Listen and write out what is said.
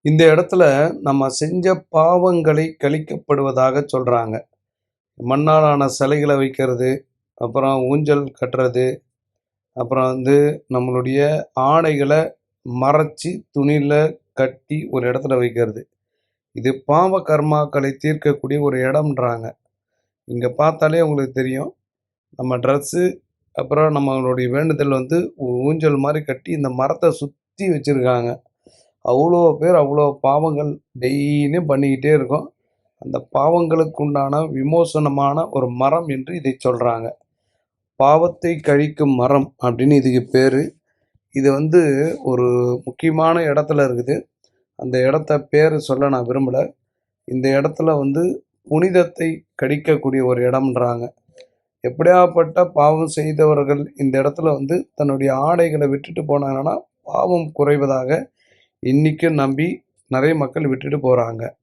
இந்த இடத்துல நம்ம செஞ்ச பாவங்களை கழிக்கப்படுவதாக சொல்றாங்க. மண்ணாலான சிலைகள வைக்கிறது, அப்புறம் ஊஞ்சல் கட்டுறது, அப்புறம் நம்மளுடைய ஆடைகள மறைச்சு துணியில கட்டி ஒரு இடத்துல வைக்கிறது. இது பாவ கர்மாக்களை தீர்க்கக்கூடிய ஒரு இடம்ன்றாங்க. இங்க பார்த்தாலே உங்களுக்கு தெரியும். நம்ம ட்ரெஸ்ஸு, அப்புறம் நம்மளுடைய வேண்டுதல் ஊஞ்சல் மாரி கட்டி இந்த மரத்த சுத்தி வச்சிருக்காங்க. அவ்வளோ பேர் அவ்வளோ பாவங்கள் டெய்லியும் பண்ணிக்கிட்டே இருக்கோம். அந்த பாவங்களுக்கு உண்டான விமோசனமான ஒரு மரம் என்று இதை சொல்றாங்க. பாவத்தை கழிக்கும் மரம் அப்படின்னு இதுக்கு பேரு. இது ஒரு முக்கியமான இடத்துல இருக்குது. அந்த இடத்த பேரு சொல்ல நான் விரும்பல. இந்த இடத்துல புனிதத்தை கழிக்கக்கூடிய ஒரு இடம்ன்றாங்க. எப்படியாப்பட்ட பாவம் செய்தவர்கள் இந்த இடத்துல தன்னுடைய ஆடைகளை விட்டுட்டு போனாங்கன்னா, பாவம் குறைவதாக இன்னைக்கும் நம்பி நெறைய மக்கள் விட்டுட்டு போறாங்க.